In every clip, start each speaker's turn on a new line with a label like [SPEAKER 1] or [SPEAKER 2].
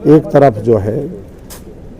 [SPEAKER 1] एक तरफ जो है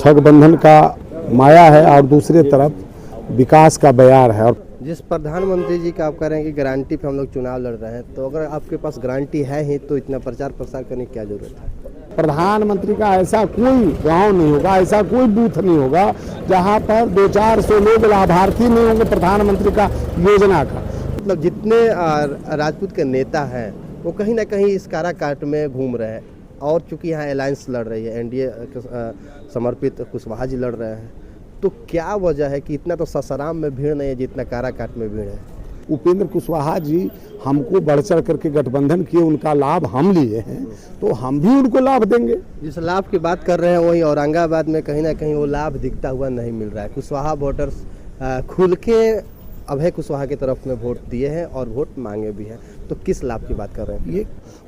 [SPEAKER 1] ठग बंधन का माया है और दूसरे तरफ विकास का बयार है। और
[SPEAKER 2] जिस प्रधानमंत्री जी का आप कह रहे हैं कि गारंटी पे हम लोग चुनाव लड़ रहे हैं, तो अगर आपके पास गारंटी है ही तो इतना प्रचार प्रसार करने की क्या जरूरत है?
[SPEAKER 1] प्रधानमंत्री का ऐसा कोई गांव नहीं होगा, ऐसा कोई बूथ नहीं होगा जहां पर 200-400 लोग लाभार्थी नहीं होंगे प्रधानमंत्री का योजना का।
[SPEAKER 2] मतलब जितने राजपूत के नेता हैं वो कहीं ना कहीं इस काराकाट में घूम रहे हैं, और चूंकि यहाँ अलायंस लड़ रही है, एनडीए समर्पित कुशवाहा जी लड़ रहे हैं, तो क्या वजह है कि इतना तो ससाराम में भीड़ नहीं है जितना काराकाट में भीड़ है?
[SPEAKER 1] उपेंद्र कुशवाहा जी हमको बढ़ चढ़ करके गठबंधन किए, उनका लाभ हम लिए हैं तो हम भी उनको लाभ देंगे।
[SPEAKER 2] जिस लाभ की बात कर रहे हैं वही औरंगाबाद में कहीं ना कहीं वो लाभ दिखता हुआ नहीं मिल रहा है। कुशवाहा वोटर्स खुल के अभय कुशवाहा की तरफ में वोट दिए हैं और वोट मांगे भी हैं, तो किस लाभ की बात कर रहे हैं?
[SPEAKER 1] ये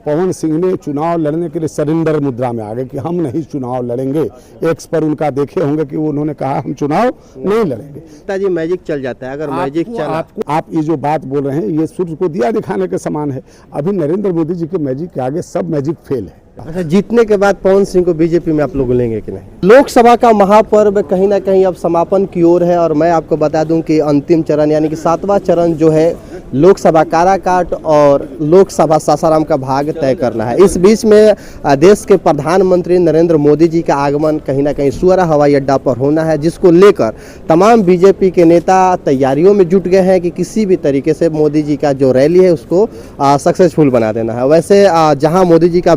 [SPEAKER 1] पवन सिंह ने चुनाव लड़ने के लिए सरेंडर मुद्रा में आ गए कि हम नहीं चुनाव लड़ेंगे। एक्स पर उनका देखे होंगे कि उन्होंने कहा हम चुनाव नहीं लड़ेंगे।
[SPEAKER 2] पिताजी मैजिक चल जाता है, अगर मैजिक चला
[SPEAKER 1] आप ये जो बात बोल रहे हैं ये सूर्य को दिया दिखाने के समान है। अभी नरेंद्र मोदी जी के मैजिक के आगे सब मैजिक फेल है।
[SPEAKER 2] अच्छा, जीतने के बाद पवन सिंह को बीजेपी में आप लोग लेंगे कि नहीं? लोकसभा का महापर्व कहीं ना कहीं अब समापन की ओर है, और मैं आपको बता दूं कि अंतिम चरण यानी कि 7वां चरण जो है लोकसभा काराकाट और लोकसभा सासाराम का भाग तय करना है। इस बीच में देश के प्रधानमंत्री नरेंद्र मोदी जी का आगमन कहीं ना कहीं सुअरा हवाई अड्डा पर होना है, जिसको लेकर तमाम बीजेपी के नेता तैयारियों में जुट गए हैं कि किसी भी तरीके से मोदी जी का जो रैली है उसको सक्सेसफुल बना देना है। वैसे जहां मोदी जी का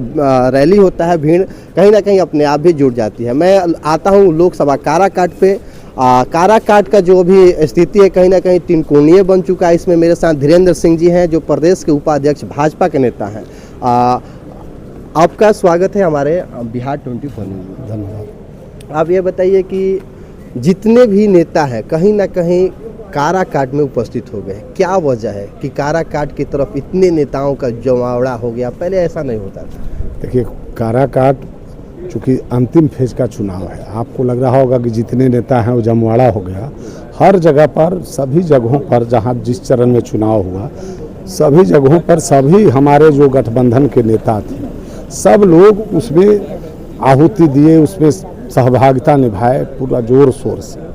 [SPEAKER 2] रैली होता है भीड़ कहीं ना कहीं अपने आप भी जुट जाती है। मैं आता हूं लोकसभा काराकाट पे। काराकाट का जो भी स्थिति है कहीं ना कहीं तीन कोणीय बन चुका है। इसमें मेरे साथ धीरेन्द्र सिंह जी हैं जो प्रदेश के उपाध्यक्ष भाजपा के नेता हैं। आपका स्वागत है हमारे बिहार 24 में।
[SPEAKER 1] धन्यवाद।
[SPEAKER 2] आप ये बताइए कि जितने भी नेता हैं कहीं ना कहीं काराकाट में उपस्थित हो गए, क्या वजह है कि काराकाट की तरफ इतने नेताओं का जमावड़ा हो गया? पहले ऐसा नहीं होता था।
[SPEAKER 1] देखिए, काराकाट चूँकि अंतिम फेज का चुनाव है, आपको लग रहा होगा कि जितने नेता हैं वो जमवाड़ा हो गया। हर जगह पर, सभी जगहों पर जहाँ जिस चरण में चुनाव हुआ, सभी जगहों पर सभी हमारे जो गठबंधन के नेता थे सब लोग उसमें आहुति दिए, उसमें सहभागिता निभाए पूरा जोर शोर से।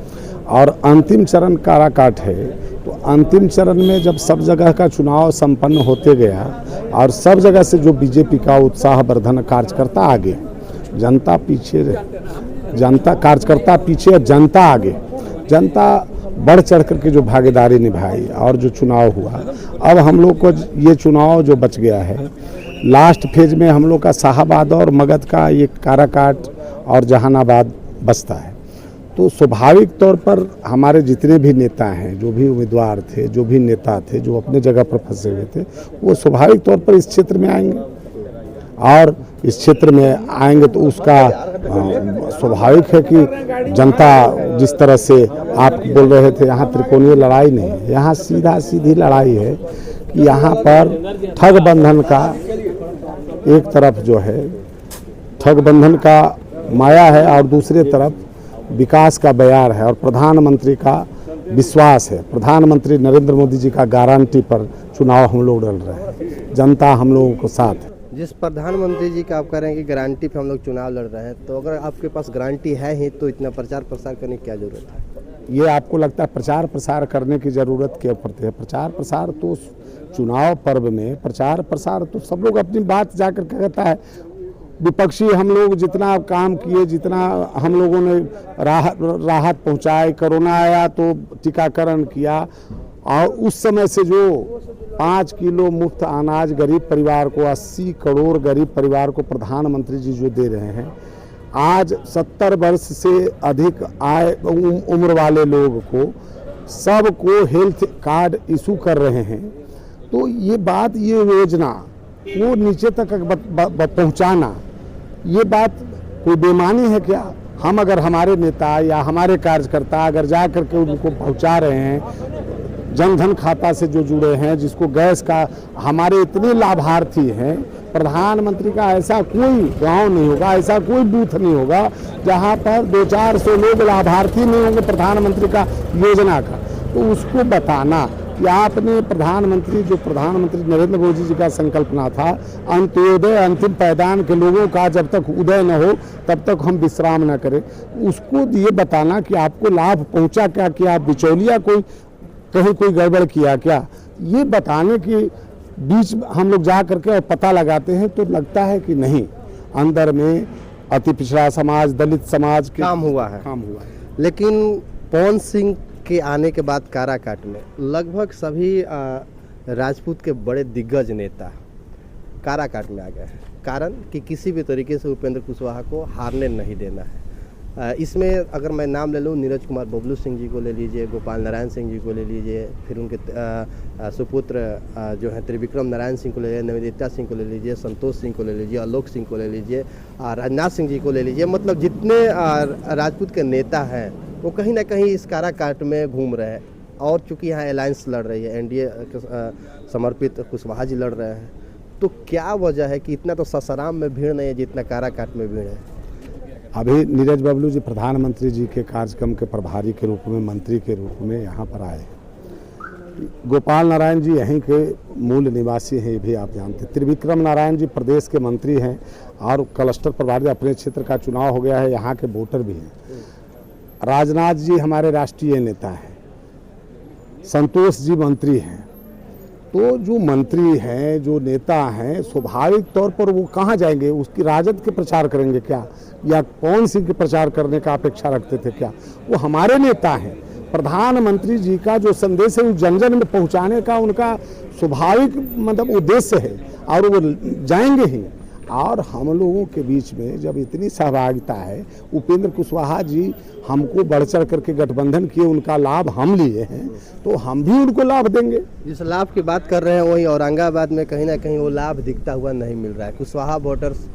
[SPEAKER 1] और अंतिम चरण काराकाट है, तो अंतिम चरण में जब सब जगह का चुनाव संपन्न होते गया और सब जगह से जो बीजेपी का उत्साहवर्धन कार्यकर्ता आगे, जनता पीछे, जनता कार्यकर्ता पीछे और जनता आगे, जनता बढ़ चढ़ करके जो भागीदारी निभाई और जो चुनाव हुआ, अब हम लोग को ये चुनाव जो बच गया है लास्ट फेज में हम लोग का शाहाबाद और मगध का ये काराकाट और जहानाबाद बचता है। तो स्वाभाविक तौर पर हमारे जितने भी नेता हैं, जो भी उम्मीदवार थे, जो भी नेता थे जो अपने जगह पर फंसे हुए थे, वो स्वाभाविक तौर पर इस क्षेत्र में आएंगे और इस क्षेत्र में आएंगे तो उसका स्वाभाविक है कि जनता जिस तरह से आप बोल रहे थे, यहाँ त्रिकोणीय लड़ाई नहीं है, यहाँ सीधा सीधी लड़ाई है कि यहाँ पर ठग बंधन का एक तरफ जो है ठग बंधन का माया है और दूसरे तरफ विकास का बयार है और प्रधानमंत्री का विश्वास है। प्रधानमंत्री नरेंद्र मोदी जी का गारंटी पर चुनाव हम लोग लड़ रहे हैं, जनता हम लोगों को साथ है।
[SPEAKER 2] जिस प्रधानमंत्री जी का आप कह रहे हैं कि गारंटी पे हम लोग चुनाव लड़ रहे हैं, तो अगर आपके पास गारंटी है ही तो इतना प्रचार प्रसार करने की क्या जरूरत है?
[SPEAKER 1] ये आपको लगता है प्रचार प्रसार करने की ज़रूरत क्या पड़ती है? प्रचार प्रसार तो चुनाव पर्व में प्रचार प्रसार तो सब लोग अपनी बात जाकर कहता है। विपक्षी हम लोग जितना काम किए, जितना हम लोगों ने राहत पहुंचाई, कोरोना आया तो टीकाकरण किया, और उस समय से जो 5 किलो मुफ्त अनाज गरीब परिवार को, 80 करोड़ गरीब परिवार को प्रधानमंत्री जी जो दे रहे हैं, आज 70 वर्ष से अधिक आय उम्र वाले लोगों को सबको हेल्थ कार्ड इशू कर रहे हैं। तो ये बात, ये योजना वो नीचे तक पहुंचाना, ये बात कोई बेमानी है क्या? हम अगर हमारे नेता या हमारे कार्यकर्ता अगर जा करके उनको पहुंचा रहे हैं, जनधन खाता से जो जुड़े हैं, जिसको गैस का, हमारे इतने लाभार्थी हैं, प्रधानमंत्री का ऐसा कोई गांव नहीं होगा, ऐसा कोई बूथ नहीं होगा जहां पर 200-400 लोग लाभार्थी नहीं होंगे प्रधानमंत्री का योजना का। तो उसको बताना कि आपने प्रधानमंत्री नरेंद्र मोदी जी का संकल्पना था, अंत्योदय अंतिम पायदान के लोगों का जब तक उदय न हो तब तक हम विश्राम न करें। उसको ये बताना कि आपको लाभ पहुंचा क्या, कि आप बिचौलिया कहीं कोई गड़बड़ किया क्या, ये बताने के बीच हम लोग जा करके और पता लगाते हैं तो लगता है कि नहीं, अंदर में अति पिछड़ा समाज, दलित समाज के
[SPEAKER 2] काम हुआ है। लेकिन पवन सिंह के आने के बाद काराकाट में लगभग सभी राजपूत के बड़े दिग्गज नेता काराकाट में आ गए हैं। कारण कि किसी भी तरीके से उपेंद्र कुशवाहा को हारने नहीं देना है। इसमें अगर मैं नाम ले लूँ, नीरज कुमार बबलू सिंह जी को ले लीजिए, गोपाल नारायण सिंह जी को ले लीजिए, फिर उनके सुपुत्र जो है त्रिविक्रम नारायण सिंह को ले लीजिए, नवनीता सिंह को ले लीजिए, संतोष सिंह को ले लीजिए, आलोक सिंह को ले लीजिए, राजनाथ सिंह जी को ले लीजिए। मतलब जितने राजपूत के नेता हैं वो कहीं ना कहीं इस काराकाट में घूम रहे हैं। और चूंकि यहाँ अलायंस लड़ रही है, एनडीए समर्पित कुशवाहा जी लड़ रहे हैं, तो क्या वजह है कि इतना तो ससाराम में भीड़ नहीं है जितना काराकाट में भीड़ है?
[SPEAKER 1] अभी नीरज बबलू जी प्रधानमंत्री जी के कार्यक्रम के प्रभारी के रूप में, मंत्री के रूप में यहाँ पर आए। गोपाल नारायण जी यहीं के मूल निवासी हैं, ये भी आप जानते हैं। त्रिविक्रम नारायण जी प्रदेश के मंत्री हैं और क्लस्टर प्रभारी, अपने क्षेत्र का चुनाव हो गया है, यहाँ के वोटर भी हैं। राजनाथ जी हमारे राष्ट्रीय नेता हैं, संतोष जी मंत्री हैं। तो जो मंत्री हैं, जो नेता हैं, स्वाभाविक तौर पर वो कहाँ जाएंगे? उसकी राजद के प्रचार करेंगे क्या, या पवन सिंह के प्रचार करने का अपेक्षा रखते थे क्या? वो हमारे नेता हैं। प्रधानमंत्री जी का जो संदेश है वो जन जन में पहुंचाने का उनका स्वाभाविक मतलब उद्देश्य है और वो जाएंगे ही। और हम लोगों के बीच में जब इतनी सहभागिता है, उपेंद्र कुशवाहा जी हमको बढ़ चढ़ करके गठबंधन किए, उनका लाभ हम लिए हैं, तो हम भी उनको लाभ देंगे।
[SPEAKER 2] जिस लाभ की बात कर रहे हैं वहीं औरंगाबाद में कहीं ना कहीं वो लाभ दिखता हुआ नहीं मिल रहा है। कुशवाहा वोटर्स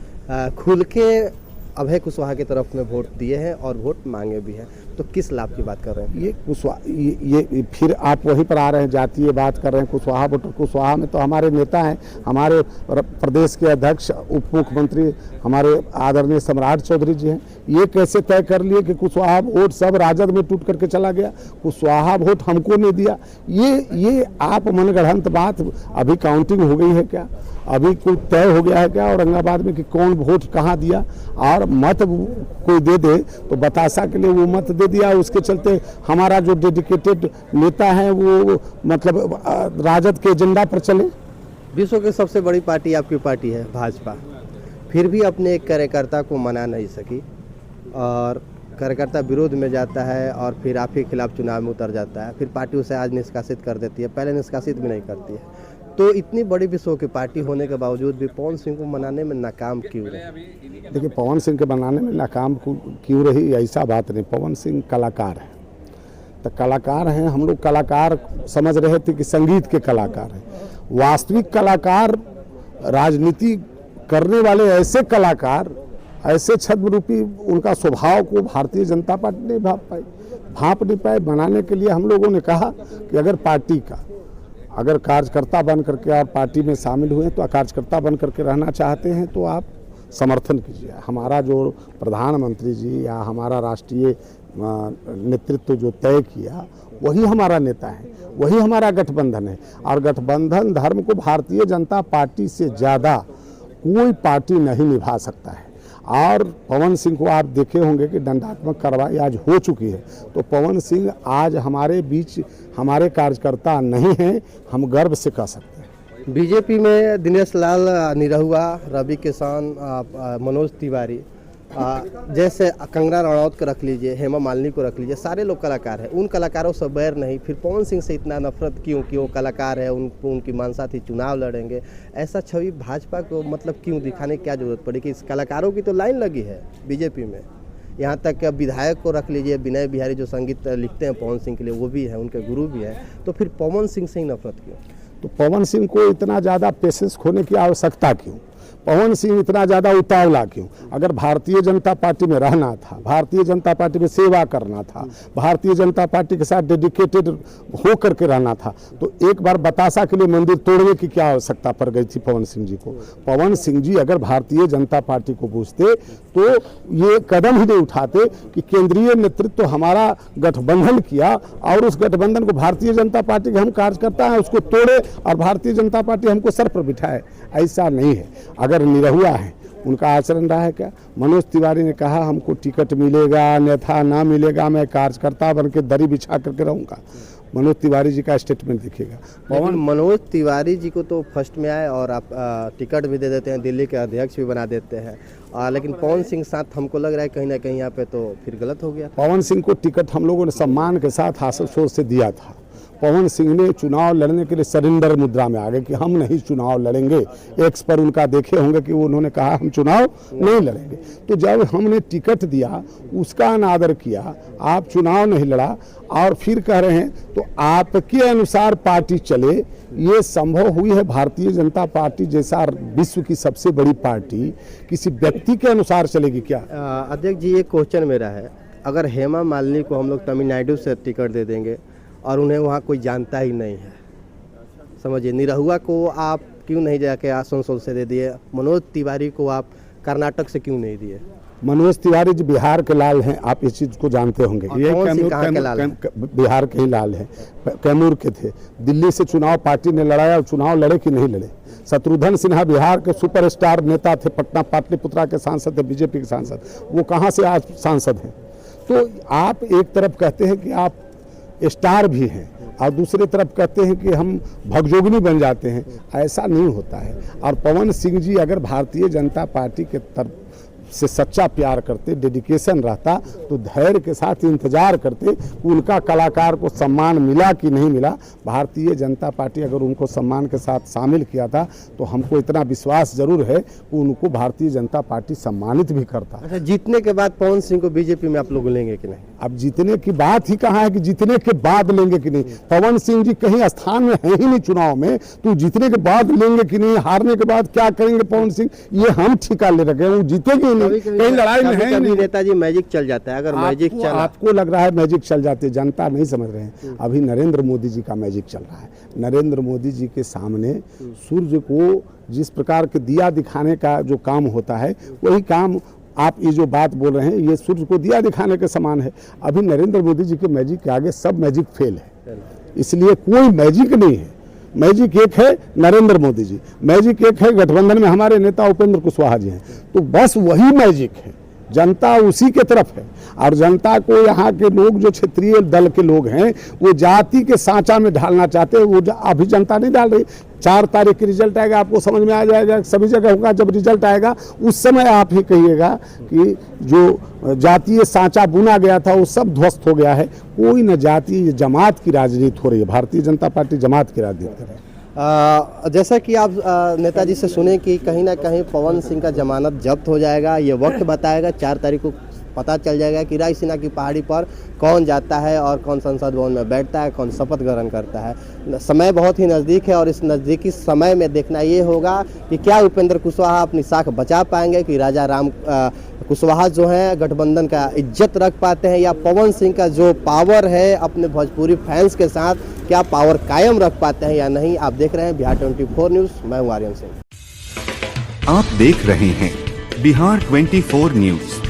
[SPEAKER 2] खुल के अभय कुशवाहा की तरफ में वोट दिए हैं और वोट मांगे भी हैं। तो किस लाभ की बात कर रहे हैं?
[SPEAKER 1] ये फिर आप वहीं पर आ रहे हैं, जातीय बात कर रहे हैं। कुशवाहा वोटर, कुशवाहा में तो हमारे नेता हैं, हमारे प्रदेश के अध्यक्ष उप मुख्यमंत्री हमारे आदरणीय सम्राट चौधरी जी हैं। ये कैसे तय कर लिए कि कुशवाहा वोट सब राजद में टूट करके चला गया, कुशवाहा वोट हमको नहीं दिया? ये आप मनगढ़ंत बात, अभी काउंटिंग हो गई है क्या? अभी कोई तय हो गया है क्या औरंगाबाद में कि कौन वोट कहाँ दिया? और मत कोई दे दे तो बतासा के लिए वो मत दे दिया, उसके चलते हमारा जो डेडिकेटेड नेता है वो मतलब राजद के एजेंडा पर चले।
[SPEAKER 2] विश्व की सबसे बड़ी पार्टी आपकी पार्टी है भाजपा, फिर भी अपने एक कार्यकर्ता को मना नहीं सकी और कार्यकर्ता विरोध में जाता है और फिर आप ही खिलाफ चुनाव में उतर जाता है। फिर पार्टी उसे आज निष्कासित कर देती है, पहले निष्कासित भी नहीं करती है। तो इतनी बड़ी विश्व की पार्टी होने के बावजूद भी पवन सिंह को मनाने में नाकाम क्यों रही?
[SPEAKER 1] देखिए, पवन सिंह के बनाने में नाकाम क्यों रही, ऐसा बात नहीं। पवन सिंह कलाकार हैं, तो कलाकार हैं। हम लोग कलाकार समझ रहे थे कि संगीत के कलाकार हैं। वास्तविक कलाकार, राजनीति करने वाले ऐसे कलाकार, ऐसे छद्मरूपी उनका स्वभाव को भारतीय जनता पार्टी नहीं भाप नहीं पाए। बनाने के लिए हम लोगों ने कहा कि अगर पार्टी का अगर कार्यकर्ता बन करके आप पार्टी में शामिल हुए तो कार्यकर्ता बन करके रहना चाहते हैं तो आप समर्थन कीजिए। हमारा जो प्रधानमंत्री जी या हमारा राष्ट्रीय नेतृत्व जो तय किया वही हमारा नेता है, वही हमारा गठबंधन है। और गठबंधन धर्म को भारतीय जनता पार्टी से ज़्यादा कोई पार्टी नहीं निभा सकता है। और पवन सिंह को आप देखे होंगे कि दंडात्मक कार्रवाई आज हो चुकी है, तो पवन सिंह आज हमारे बीच हमारे कार्यकर्ता नहीं हैं, हम गर्व से कह सकते हैं।
[SPEAKER 2] बीजेपी में दिनेश लाल निरहुआ, रवि किसान, मनोज तिवारी, जैसे कंगना रनौत को रख लीजिए, हेमा मालिनी को रख लीजिए, सारे लोग कलाकार हैं। उन कलाकारों से बैर नहीं, फिर पवन सिंह से इतना नफरत क्यों कि वो कलाकार है, उनकी मानसा थी चुनाव लड़ेंगे, ऐसा छवि भाजपा को मतलब क्यों दिखाने की क्या जरूरत पड़ी? कि इस कलाकारों की तो लाइन लगी है बीजेपी में। यहाँ तक कि विधायक को रख लीजिए, विनय बिहारी जो संगीत लिखते हैं पवन सिंह के लिए, वो भी है, उनके गुरु भी हैं। तो फिर पवन सिंह से ही नफरत क्यों?
[SPEAKER 1] तो पवन सिंह को इतना ज़्यादा पेशेंस खोने की आवश्यकता क्यों? पवन सिंह इतना ज़्यादा उतावला क्यों? अगर भारतीय जनता पार्टी में रहना था, भारतीय जनता पार्टी में सेवा करना था, भारतीय जनता पार्टी के साथ डेडिकेटेड हो करके रहना था, तो एक बार बतासा के लिए मंदिर तोड़ने की क्या आवश्यकता पड़ गई थी पवन सिंह जी को? पवन सिंह जी अगर भारतीय जनता पार्टी को पूछते तो ये कदम ही नहीं उठाते कि केंद्रीय नेतृत्व हमारा गठबंधन किया और उस गठबंधन को भारतीय जनता पार्टी के हम कार्यकर्ता हैं उसको तोड़े और भारतीय जनता पार्टी हमको सर पर बिठाए। ऐसा नहीं है। अगर निरहुआ है, उनका आचरण रहा है क्या? मनोज तिवारी ने कहा हमको टिकट मिलेगा अन्यथा ना मिलेगा, मैं कार्यकर्ता बन के दरी बिछा करके रहूँगा। मनोज तिवारी जी का स्टेटमेंट दिखेगा।
[SPEAKER 2] लेकिन मनोज तिवारी जी को तो फर्स्ट में आए और आप टिकट भी दे देते हैं, दिल्ली के अध्यक्ष भी बना देते हैं, लेकिन पवन सिंह साथ हमको लग रहा है कहीं ना कहीं यहाँ पे तो फिर गलत हो गया।
[SPEAKER 1] पवन सिंह को टिकट हम लोगों ने सम्मान के साथ हासिल से दिया था। पवन सिंह ने चुनाव लड़ने के लिए सरेंडर मुद्रा में आ गए कि हम नहीं चुनाव लड़ेंगे। एक्स पर उनका देखे होंगे कि उन्होंने कहा हम चुनाव नहीं लड़ेंगे। तो जब हमने टिकट दिया उसका अनादर किया, आप चुनाव नहीं लड़ा और फिर कह रहे हैं तो आपके अनुसार पार्टी चले, ये संभव हुई है? भारतीय जनता पार्टी जैसा विश्व की सबसे बड़ी पार्टी किसी व्यक्ति के अनुसार चलेगी क्या?
[SPEAKER 2] अध्यक्ष जी, एक क्वेश्चन मेरा है, अगर हेमा मालिनी को हम लोग तमिलनाडु से टिकट दे देंगे और उन्हें वहाँ कोई जानता ही नहीं है, समझिए, निरहुआ को आप क्यों नहीं जाके आसनसोल से दे दिए? मनोज तिवारी को आप कर्नाटक से क्यों नहीं दिए?
[SPEAKER 1] मनोज तिवारी जी बिहार के लाल हैं, आप इस चीज़ को जानते होंगे।
[SPEAKER 2] ये
[SPEAKER 1] बिहार के ही लाल हैं, कैमूर के थे। दिल्ली से चुनाव पार्टी ने लड़ाया और चुनाव लड़े कि नहीं लड़े? शत्रुघ्न सिन्हा बिहार के सुपरस्टार नेता थे, पटना पाटलिपुत्रा के सांसद थे, बीजेपी के सांसद, वो कहाँ से आज सांसद हैं? तो आप एक तरफ कहते हैं कि आप स्टार भी हैं और दूसरी तरफ कहते हैं कि हम भगजोगनी बन जाते हैं। ऐसा नहीं होता है। और पवन सिंह जी अगर भारतीय जनता पार्टी के तरफ से सच्चा प्यार करते, डेडिकेशन रहता, तो धैर्य के साथ इंतजार करते कि उनका कलाकार को सम्मान मिला कि नहीं मिला। भारतीय जनता पार्टी अगर उनको सम्मान के साथ शामिल किया था तो हमको इतना विश्वास जरूर है कि उनको भारतीय जनता पार्टी सम्मानित भी करता।
[SPEAKER 2] अच्छा, जीतने के बाद पवन सिंह को बीजेपी में आप लोग लेंगे कि नहीं?
[SPEAKER 1] अब जीतने की बात ही कहाँ है कि जीतने के बाद लेंगे कि नहीं? पवन सिंह जी कहीं स्थान में है ही नहीं चुनाव में, तो जीतने के बाद लेंगे कि नहीं? हारने के बाद क्या करेंगे पवन सिंह, ये हम ठिका ले रखे हैं। जीतेंगे कहीं लड़ाई में है नहीं।
[SPEAKER 2] नेताजी मैजिक चल जाता है, अगर मैजिक चला,
[SPEAKER 1] आपको लग रहा है मैजिक चल जाते, जनता नहीं समझ रहे हैं। अभी नरेंद्र मोदी जी का मैजिक चल रहा है। नरेंद्र मोदी जी के सामने सूर्य को जिस प्रकार के दिया दिखाने का जो काम होता है, वही काम आप ये जो बात बोल रहे हैं ये सूर्य को दिया दिखाने के समान है। अभी नरेंद्र मोदी जी के मैजिक के आगे सब मैजिक फेल है, इसलिए कोई मैजिक नहीं है। मैजिक एक है नरेंद्र मोदी जी, मैजिक एक है गठबंधन में हमारे नेता उपेंद्र कुशवाहा जी हैं, तो बस वही मैजिक है। जनता उसी के तरफ है और जनता को यहाँ के लोग जो क्षेत्रीय दल के लोग हैं वो जाति के सांचा में ढालना चाहते हैं। वो अभी जनता नहीं डाल रही। 4 तारीख की रिजल्ट आएगा, आपको समझ में आ जाएगा सभी जगह होगा। जब रिजल्ट आएगा उस समय आप ही कहिएगा कि जो जातीय सांचा बुना गया था वो सब ध्वस्त हो गया है। कोई न जाति जमात की राजनीति हो रही है। भारतीय जनता पार्टी जमात की राजनीति कर रही है।
[SPEAKER 2] जैसा कि आप नेताजी से सुने कि कहीं ना कहीं पवन सिंह का जमानत जब्त हो जाएगा, ये वक्त बताएगा। 4 तारीख को पता चल जाएगा कि रायसीना की पहाड़ी पर कौन जाता है और कौन संसद भवन में बैठता है, कौन शपथ ग्रहण करता है। समय बहुत ही नज़दीक है और इस नज़दीकी समय में देखना ये होगा कि क्या उपेंद्र कुशवाहा अपनी साख बचा पाएंगे, कि राजा राम कुशवाहा जो हैं गठबंधन का इज्जत रख पाते हैं, या पवन सिंह का जो पावर है अपने भोजपुरी फैंस के साथ क्या पावर कायम रख पाते हैं या नहीं। आप देख रहे हैं बिहार 24 न्यूज़, मैं हूं आर्यन सिंह।
[SPEAKER 3] आप देख रहे हैं बिहार 24 न्यूज़।